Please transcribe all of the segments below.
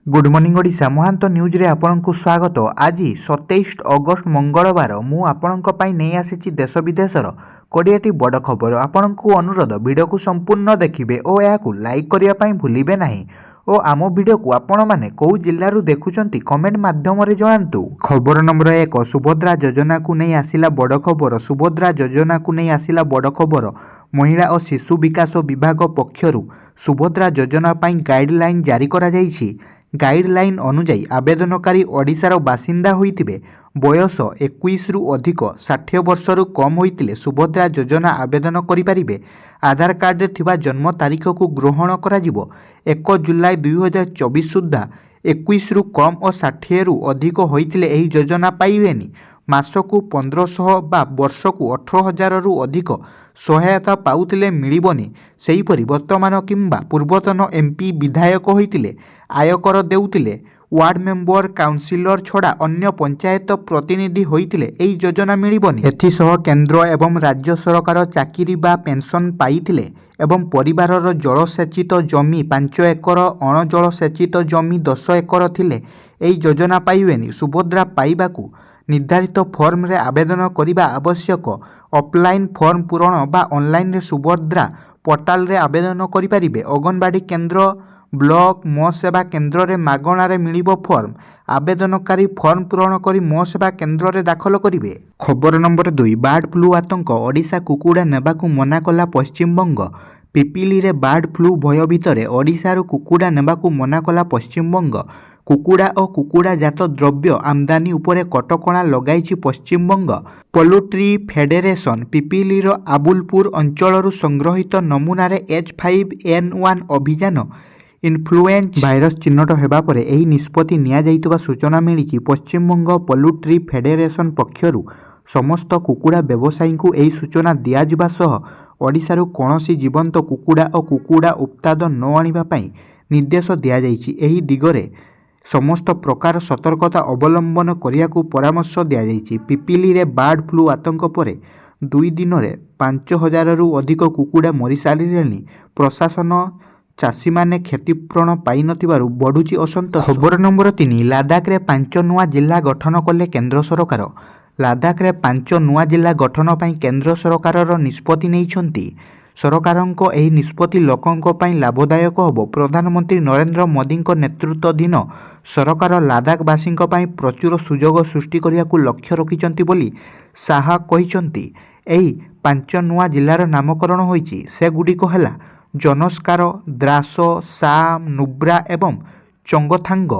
Good morning Odisha महांत news रे आपनकु स्वागत। आज 27 अगस्त मंगलवार मु आपनक पई नै आसीची देश विदेशर 20टी बड़ खबर। आपनकु अनुरोध वीडियो को संपूर्ण देखिबे और याकू लाइक करिया पई भूलिबे नाही और आम वीडियो को आपण माने कौ जिल्लारू देखुचंती कमेंट माध्यम रे जणांतु। खबर नंबर 1 सुभद्रा योजना को नै आसिला बड़ खबर। सुभद्रा योजना को नै आसिला बड़ खबर। महिला और शिशु विकास विभाग पक्षरु सुभद्रा योजना पई गाइडलाइन जारी करा जायछि। गाइडलाइन अनुजाई आवेदनकारी ओडिशार बासिंदा होइतिबे, बयस 21 रु अधिक 60 वर्षरु कम होइतिले सुभद्रा योजना आवेदन करिपारिबे। आधार कार्ड रे थिबा जन्म तारीख को ग्रहण कराजिबो। 1 जुलाई 2024 सुद्धा 21 रु कम और 60 रु अधिक होइतिले एही योजना पाइबेनी। मासकु 1500 बा वर्षकु 18,000 रु अधिक सहायता पाउतिले मिलिबनी। सेहीपरि वर्तमान किंबा पूर्वतन एमपी विधायक होइतिले, आयकर देउतिले, वार्ड मेंबर काउंसिलर छड़ा अन्य पंचायत प्रतिनिधि होइतिले एही योजना मिलिबनी। एथिसह केंद्र एवं राज्य सरकार चाकिरी बा पेंशन पाइतिले एवं परिवारर जलसेचित जमी 5 एकर अण जलसेचित जमी 10 एकर थिले एही योजना पाइबेनी। सुभद्रा पाइबाकू निर्धारित फॉर्म रे आवेदन करिबा आवश्यक। ऑफलाइन फॉर्म पूरण बा ऑनलाइन रे सुभद्रा पोर्टाल रे आवेदन करि परिबे। अंगनवाड़ी केंद्र, ब्लॉक, मो सेवा केंद्र रे मागणा रे मिलिबो फॉर्म। आवेदनकारी फॉर्म पूरण करी मो सेवा केंद्र रे दाखल करिवे। खबर नंबर 2 बर्ड फ्लू आतंक ओडिशा कुकुड़ा नेबाकू मना कला पश्चिमबंग। पिपिली रे बर्ड फ्लू भय भितरे ओडिशारू कुकुड़ा नेबाकू मना कला पश्चिमबंग। कुकुड़ा और कुकुड़ा जात द्रव्य आमदानी उपरे कटकणा लगाइछि पश्चिमबंग। पोल्ट्री फेडरेशन पिपिलीर आबुलपुर अंचलरू संग्रहित नमूनारे H5N1 अभियान इन्फ्लुएंजा भाइरस चिन्हट हेबा परे एही निष्पत्ति निया जाइतबा सूचना मिलिछि। पश्चिमबंग पोल्ट्री फेडरेशन पक्षरु समस्त कुकुड़ा व्यवसायी को एही सूचना दिया जिबा सह ओडिशारू कोनोसी जीवंत कुकुड़ा और कुकुड़ा उत्पादन न आनिबा पई निर्देश दिया जाइछि। एही दिगरे समस्त प्रकार सतर्कता अवलंबन करियाकू परामर्श दिया जाइछि। पिपिली रे बर्ड फ्लू आतंक परे 2 दिन रे 5,000 रु अधिक कुकुड़ा मरी सारिलेनी। प्रशासन चाषी माने क्षतिपूरण पाई नथिबारु बढ़ुची असंतोष। खबर नंबर 3 लद्दाख रे 5 नुआ जिला गठन कले केंद्र सरकार। लद्दाख रे 5 नुआ जिला गठन पई केंद्र सरकारर निष्पत्ति नेइछंती। सरकारंको एही निष्पत्ति लोकंको पई लाभदायक होबो। प्रधानमंत्री नरेंद्र मोदींको नेतृत्वाधीन सरकार लद्दाखवासींको पई प्रचुर सुजोग सृष्टि करियाकू लक्ष्य रखिचंती बोली शाह कहिचंती। एही 5 नुआ जिलार नामकरण होईची। से गुडीको हैला जनस्कार, द्रास, साम, नुब्रा एवं चंगथांग।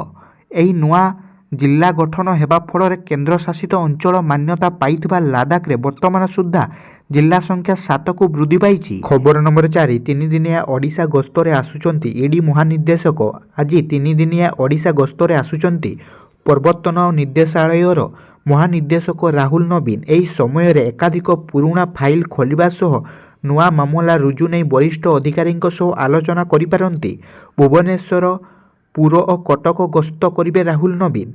एही नुआ जिला गठन हेबा फଳରେ केंद्र शासित अंचल मान्यता पाइथिबा लद्दाख रे वर्तमान सुद्धा जिला संख्या 7 को वृद्धि पाइछि। खबर नंबर 4 3 दिनिया ओडिशा गस्तरे आसुचंती ईडी महानिर्देशक। आज 3 दिनिया ओडिशा गस्तरे आसुचंती प्रवर्तन निर्देशालयर महानिर्देशक राहुल नवीन। एही समय रे एकाधिक पुराना फाइल खोलिबा सह नुआ मामला रुजु नै वरिष्ठ अधिकारींक सह आलोचना करि पारंती। भुवनेश्वर, पुर और कटक गस्त करिवे राहुल नवीन।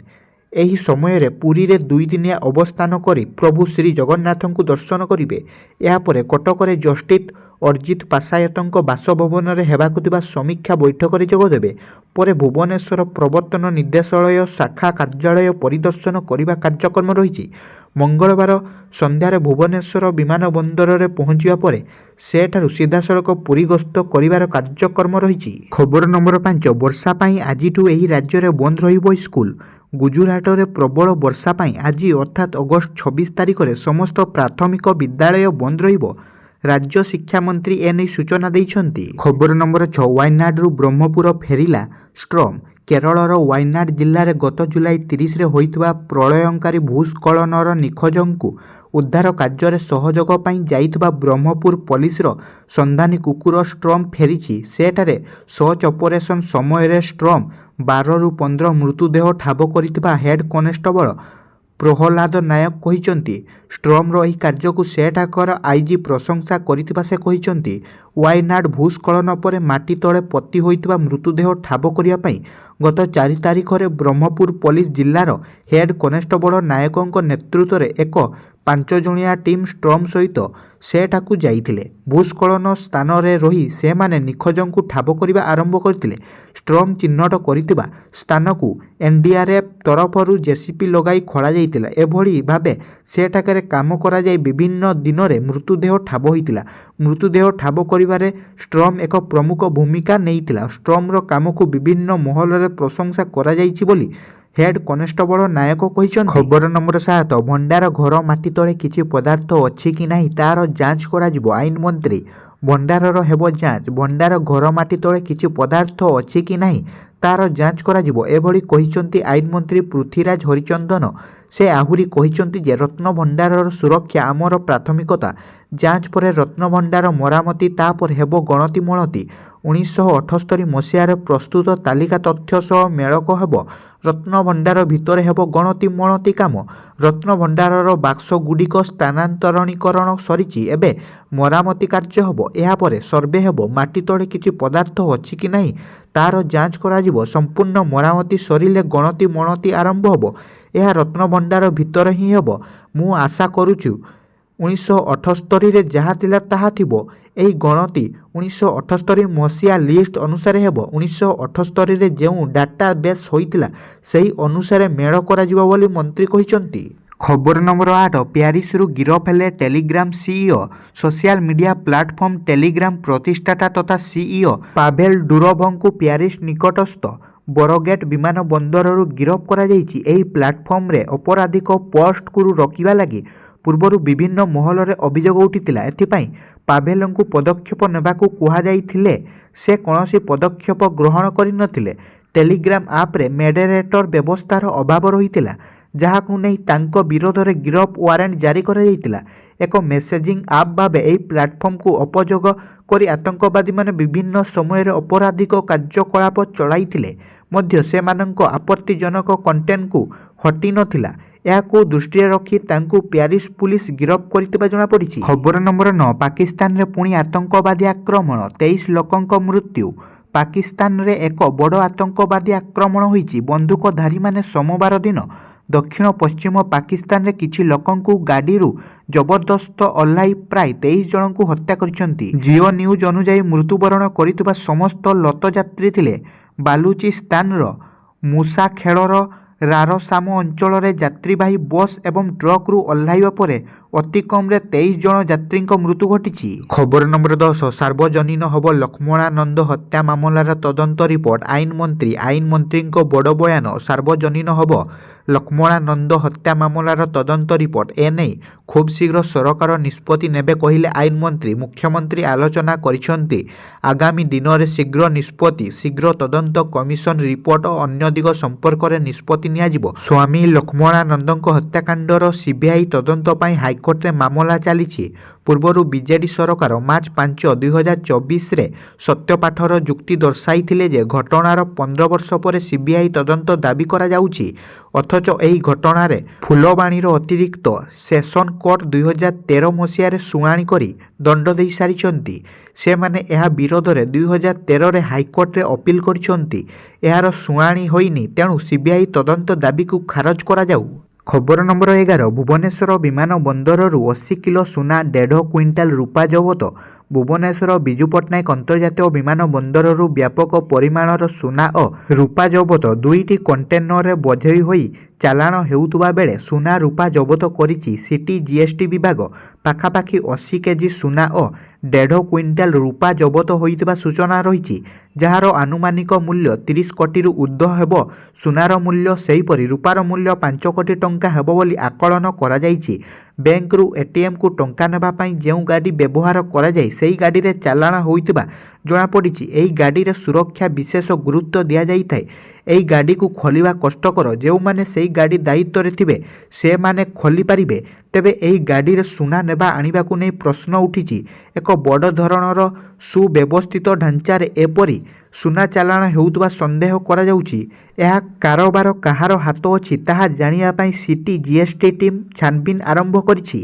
एही समय रे पुरी रे 2 दिनिया अवस्थान करी प्रभु श्री जगन्नाथ को दर्शन करिवे। या परे कटक रे जस्टिस अर्जित पासायतंक बासभवन रे हेबाकु थिबा समीक्षा बैठक रे जोग देबे। परे भुवनेश्वर प्रवर्तन निर्देशालय शाखा कार्यालय परिदर्शन करिबा कार्यक्रम रहिछि। मंगलवार संध्यारे भुवनेश्वर विमानबंदर रे पहुंचिबा परे सेठारु सीधासड़क पुरी गस्त करिवार कार्यक्रम रहिछि। खबर नंबर 5 वर्षा पाई आजिठु एही राज्य रे बंद रहिबो स्कूल। गुजरात रे प्रबल वर्षा पाई आज अर्थात अगस्त 26 तारिख रे समस्त प्राथमिक विद्यालय बंद रहिबो। राज्य शिक्षा मंत्री एने सूचना दैछंती। खबर नंबर 6 वायनाड रु ब्रह्मपुर फेरिला स्ट्रम। केरଳର वायनाड जिल्ला रे गत जुलाई 30 रे होइतबा प्रलयंकारी भूस्खलनर निखोजंकु उद्धार कार्य रे सहयोग पाई जाइतबा ब्रह्मपुर पुलिस रो संधानी कुकुर स्ट्रम फेरिछि। सेठारे सर्च ऑपरेशन समय रे स्ट्रम 12 रु 15 मृतदेह ठाब करितबा हेड कॉन्स्टेबल प्रहलाद नायक कहिचंती। स्ट्रम रो एही कार्य को सेठाकर आईजी प्रशंसा करितबा से कहिचंती। वायनाड भूस्खलन परे माटी तळे पति होइतबा मृतदेह ठाब करिया पई गत 4 तारिख रे ब्रह्मपुर पुलिस जिल्लार हेड कॉन्स्टेबल नायकों नेतृत्व रे एक 5 ଜଣିଆ ଟିମ୍ ଷ୍ଟ୍ରମ୍ ସହିତ ସେଠାକୁ ଯାଇଥିଲେ। ଭୂସ୍ଖଳନ ସ୍ଥାନରେ ରହି ସେମାନେ ନିଖୋଜଙ୍କୁ ଠାବ କରିବା ଆରମ୍ଭ କରିଥିଲେ। ଷ୍ଟ୍ରମ୍ ଚିହ୍ନଟ କରିଥିବା ସ୍ଥାନକୁ ଏନ୍ଡିଆର୍ଏଫ୍ ତରଫରୁ ଜେସିପି ଲଗାଇ ଖୋଳାଯାଇଥିଲା। ଏଭଳି ଭାବେ ସେଠାକାରେ କାମ କରାଯାଇ ବିଭିନ୍ନ ଦିନରେ ମୃତଦେହ ଠାବ ହୋଇଥିଲା। ମୃତଦେହ ଠାବ କରିବାରେ ଷ୍ଟ୍ରମ୍ ଏକ ପ୍ରମୁଖ ଭୂମିକା ନେଇଥିଲା। ଷ୍ଟ୍ରମ୍ର କାମକୁ ବିଭିନ୍ନ ମହଲରେ ପ୍ରଶଂସା କରାଯାଇଛି ବୋଲି ହେଡ୍ କନେଷ୍ଟବଳ ନାୟକ କହିଛନ୍ତି। ଖବର ନମ୍ବର 7 ଭଣ୍ଡାର ଘର ମାଟି ତଳେ କିଛି ପଦାର୍ଥ ଅଛି କି ନାହିଁ ତାର ଯାଞ୍ଚ କରାଯିବ। ଆଇନମନ୍ତ୍ରୀ ଭଣ୍ଡାରର ହେବ ଯାଞ୍ଚ। ଭଣ୍ଡାର ଘର ମାଟି ତଳେ କିଛି ପଦାର୍ଥ ଅଛି କି ନାହିଁ ତାର ଯାଞ୍ଚ କରାଯିବ। ଏଭଳି କହିଛନ୍ତି ଆଇନମନ୍ତ୍ରୀ ପୃଥ୍ୱୀରାଜ ହରିଚନ୍ଦନ। ସେ ଆହୁରି କହିଛନ୍ତି ଯେ ରତ୍ନ ଭଣ୍ଡାରର ସୁରକ୍ଷା ଆମର ପ୍ରାଥମିକତା। ଯାଞ୍ଚ ପରେ ରତ୍ନ ଭଣ୍ଡାର ମରାମତି ତାପରେ ହେବ ଗଣତି ମଣତି। 1978 ମସିହାରେ ପ୍ରସ୍ତୁତ ତାଲିକା ତଥ୍ୟ ସହ ମେଳକ ହେବ। ରତ୍ନ ଭଣ୍ଡାର ଭିତରେ ହେବ ଗଣତି ମଣତି କାମ। ରତ୍ନ ଭଣ୍ଡାରର ବାକ୍ସଗୁଡ଼ିକ ସ୍ଥାନାନ୍ତରୀକରଣ ସରିଛି। ଏବେ ମରାମତି କାର୍ଯ୍ୟ ହେବ। ଏହାପରେ ସର୍ଭେ ହେବ। ମାଟି ତଳେ କିଛି ପଦାର୍ଥ ଅଛି କି ନାହିଁ ତାର ଯାଞ୍ଚ କରାଯିବ। ସମ୍ପୂର୍ଣ୍ଣ ମରାମତି ସରିଲେ ଗଣତି ମଣତି ଆରମ୍ଭ ହେବ। ଏହା ରତ୍ନ ଭଣ୍ଡାର ଭିତରେ ହିଁ ହେବ। ମୁଁ ଆଶା କରୁଛୁ 1978ରେ ଯାହା ଥିଲା ତାହା ଥିବ। ଏହି ଗଣତି 1978 ମସିହା ଲିଷ୍ଟ ଅନୁସାରେ ହେବ। 1978ରେ ଯେଉଁ ଡାଟା ବେସ୍ ହୋଇଥିଲା ସେହି ଅନୁସାରେ ମେଳ କରାଯିବ ବୋଲି ମନ୍ତ୍ରୀ କହିଛନ୍ତି। ଖବର ନମ୍ବର 8 ପ୍ୟାରିସରୁ ଗିରଫ ହେଲେ Telegram CEO. Social media platform Telegram ପ୍ରତିଷ୍ଠାତା ତଥା ସିଇଓ ପାଭେଲ ଡୁରୋଭଙ୍କୁ ପ୍ୟାରିସ ନିକଟସ୍ଥ ବରଗେଟ୍ ବିମାନ ବନ୍ଦରରୁ ଗିରଫ କରାଯାଇଛି। ଏହି ପ୍ଲାଟଫର୍ମରେ ଅପରାଧିକ ପୋଷ୍ଟକୁ ରୋକିବା ଲାଗି ପୂର୍ବରୁ ବିଭିନ୍ନ ମହଲରେ ଅଭିଯୋଗ ଉଠିଥିଲା। ଏଥିପାଇଁ ପାଭେଲଙ୍କୁ ପଦକ୍ଷେପ ନେବାକୁ କୁହାଯାଇଥିଲେ ସେ କୌଣସି ପଦକ୍ଷେପ ଗ୍ରହଣ କରିନଥିଲେ। ଟେଲିଗ୍ରାମ ଆପ୍ରେ ମଡେରେଟର ବ୍ୟବସ୍ଥାର ଅଭାବ ରହିଥିଲା, ଯାହାକୁ ନେଇ ତାଙ୍କ ବିରୋଧରେ ଗିରଫ ୱାରେଣ୍ଟ ଜାରି କରାଯାଇଥିଲା। ଏକ ମେସେଜିଂ ଆପ୍ ଭାବେ ଏହି ପ୍ଲାଟଫର୍ମକୁ ଉପଯୋଗ କରି ଆତଙ୍କବାଦୀମାନେ ବିଭିନ୍ନ ସମୟରେ ଅପରାଧିକ କାର୍ଯ୍ୟକଳାପ ଚଳାଇଥିଲେ ମଧ୍ୟ ସେମାନଙ୍କ ଆପତ୍ତିଜନକ କଣ୍ଟେଣ୍ଟକୁ ହଟିନଥିଲା। ଏହାକୁ ଦୃଷ୍ଟିରେ ରଖି ତାଙ୍କୁ ପ୍ୟାରିସ ପୁଲିସ ଗିରଫ କରିଥିବା ଜଣାପଡ଼ିଛି। ଖବର ନମ୍ବର 9 ପାକିସ୍ତାନରେ ପୁଣି ଆତଙ୍କବାଦୀ ଆକ୍ରମଣ। 23 ଲୋକଙ୍କ ମୃତ୍ୟୁ। ପାକିସ୍ତାନରେ ଏକ ବଡ଼ ଆତଙ୍କବାଦୀ ଆକ୍ରମଣ ହୋଇଛି। ବନ୍ଧୁକଧାରୀମାନେ ସୋମବାର ଦିନ ଦକ୍ଷିଣ ପଶ୍ଚିମ ପାକିସ୍ତାନରେ କିଛି ଲୋକଙ୍କୁ ଗାଡ଼ିରୁ ଜବରଦସ୍ତ ଓହ୍ଲାଇ ପ୍ରାୟ 23 ଜଣଙ୍କୁ ହତ୍ୟା କରିଛନ୍ତି। ଜିଓ ନ୍ୟୁଜ୍ ଅନୁଯାୟୀ ମୃତ୍ୟୁବରଣ କରିଥିବା ସମସ୍ତ ଲତଯାତ୍ରୀ ଥିଲେ ବାଲୁଚିସ୍ତାନର ମୁସା ଖେଳର ରାରସାମ ଅଞ୍ଚଳରେ ଯାତ୍ରୀବାହୀ ବସ୍ ଏବଂ ଟ୍ରକ୍ରୁ ଓହ୍ଲାଇବା ପରେ ଅତି କମ୍ରେ 23 ଜଣ ଯାତ୍ରୀଙ୍କ ମୃତ୍ୟୁ ଘଟିଛି। ଖବର ନମ୍ବର 10 ସାର୍ବଜନୀନ ହେବ ଲକ୍ଷ୍ମଣାନନ୍ଦ ହତ୍ୟା ମାମଲାର ତଦନ୍ତ ରିପୋର୍ଟ। ଆଇନମନ୍ତ୍ରୀଙ୍କ ବଡ଼ ବୟାନ। ସାର୍ବଜନୀନ ହେବ ଲକ୍ଷ୍ମଣାନନ୍ଦ ହତ୍ୟା ମାମଲାର ତଦନ୍ତ ରିପୋର୍ଟ। ଏନେଇ ଖୁବ୍ ଶୀଘ୍ର ସରକାର ନିଷ୍ପତ୍ତି ନେବେ କହିଲେ ଆଇନମନ୍ତ୍ରୀ। ମୁଖ୍ୟମନ୍ତ୍ରୀ ଆଲୋଚନା କରିଛନ୍ତି ଆଗାମୀ ଦିନରେ ଶୀଘ୍ର ନିଷ୍ପତ୍ତି, ଶୀଘ୍ର ତଦନ୍ତ କମିଶନ ରିପୋର୍ଟ ଓ ଅନ୍ୟ ଦିଗ ସମ୍ପର୍କରେ ନିଷ୍ପତ୍ତି ନିଆଯିବ। ସ୍ୱାମୀ ଲକ୍ଷ୍ମଣାନନ୍ଦଙ୍କ ହତ୍ୟାକାଣ୍ଡର ସିବିଆଇ ତଦନ୍ତ ପାଇଁ ହାଇକୋର୍ଟରେ ମାମଲା ଚାଲିଛି। ପୂର୍ବରୁ ବିଜେଡି ସରକାର ମାର୍ଚ୍ଚ 5, 2024ରେ ସତ୍ୟପାଠର ଯୁକ୍ତି ଦର୍ଶାଇଥିଲେ ଯେ ଘଟଣାର 15 ବର୍ଷ ପରେ ସିବିଆଇ ତଦନ୍ତ ଦାବି କରାଯାଉଛି। ଅଥଚ ଏହି ଘଟଣାରେ ଫୁଲବାଣୀର ଅତିରିକ୍ତ ସେସନ କୋର୍ଟ 2013 ମସିହାରେ ଶୁଣାଣି କରି ଦଣ୍ଡ ଦେଇସାରିଛନ୍ତି। ସେମାନେ ଏହା ବିରୋଧରେ 2013ରେ ହାଇକୋର୍ଟରେ ଅପିଲ କରିଛନ୍ତି। ଏହାର ଶୁଣାଣି ହୋଇନି, ତେଣୁ ସିବିଆଇ ତଦନ୍ତ ଦାବିକୁ ଖାରଜ କରାଯାଉ। ଖବର ନମ୍ବର 11 ଭୁବନେଶ୍ୱର ବିମାନ ବନ୍ଦରରୁ 80 କିଲୋ ସୁନା, 1.5 କ୍ୱିଣ୍ଟାଲ ରୂପା ଜବତ। ଭୁବନେଶ୍ୱର ବିଜୁ ପଟ୍ଟନାୟକ ଅନ୍ତର୍ଜାତୀୟ ବିମାନ ବନ୍ଦରରୁ ବ୍ୟାପକ ପରିମାଣର ସୁନା ଓ ରୂପା ଜବତ। 2ଟି କଣ୍ଟେନରରେ ବୋଝେଇ ହୋଇ ଚାଲାଣ ହେଉଥିବା ବେଳେ ସୁନା ରୂପା ଜବତ କରିଛି ସିଟି ଜିଏସ୍ଟି ବିଭାଗ। ପାଖାପାଖି 80 କେଜି ସୁନା ଓ 1.5 କ୍ୱିଣ୍ଟାଲ ରୂପା ଜବତ ହୋଇଥିବା ସୂଚନା ରହିଛି, ଯାହାର ଆନୁମାନିକ ମୂଲ୍ୟ 30 କୋଟିରୁ ଉର୍ଦ୍ଧ୍ୱ ହେବ। ସୁନାର ମୂଲ୍ୟ ସେହିପରି ରୂପାର ମୂଲ୍ୟ 5 କୋଟି ଟଙ୍କା ହେବ ବୋଲି ଆକଳନ କରାଯାଇଛି। ବ୍ୟାଙ୍କରୁ ଏଟିଏମ୍କୁ ଟଙ୍କା ନେବା ପାଇଁ ଯେଉଁ ଗାଡ଼ି ବ୍ୟବହାର କରାଯାଏ ସେହି ଗାଡ଼ିରେ ଚାଲାଣ ହୋଇଥିବା ଜଣାପଡ଼ିଛି। ଏହି ଗାଡ଼ିରେ ସୁରକ୍ଷା ବିଶେଷ ଗୁରୁତ୍ୱ ଦିଆଯାଇଥାଏ। ଏହି ଗାଡ଼ିକୁ ଖୋଲିବା କଷ୍ଟକର। ଯେଉଁମାନେ ସେହି ଗାଡ଼ି ଦାୟିତ୍ୱରେ ଥିବେ ସେମାନେ ଖୋଲି ପାରିବେ। ତେବେ ଏହି ଗାଡ଼ିରେ ସୁନା ନେବା ଆଣିବାକୁ ନେଇ ପ୍ରଶ୍ନ ଉଠିଛି। ଏକ ବଡ଼ ଧରଣର ସୁବ୍ୟବସ୍ଥିତ ଢାଞ୍ଚାରେ ଏପରି ସୁନା ଚାଲାଣ ହେଉଥିବା ସନ୍ଦେହ କରାଯାଉଛି। ଏହା କାରବାର କାହାର ହାତ ଅଛି ତାହା ଜାଣିବା ପାଇଁ ସିଟି ଜିଏସ୍ଟି ଟିମ୍ ଛାନଭିନ୍ ଆରମ୍ଭ କରିଛି।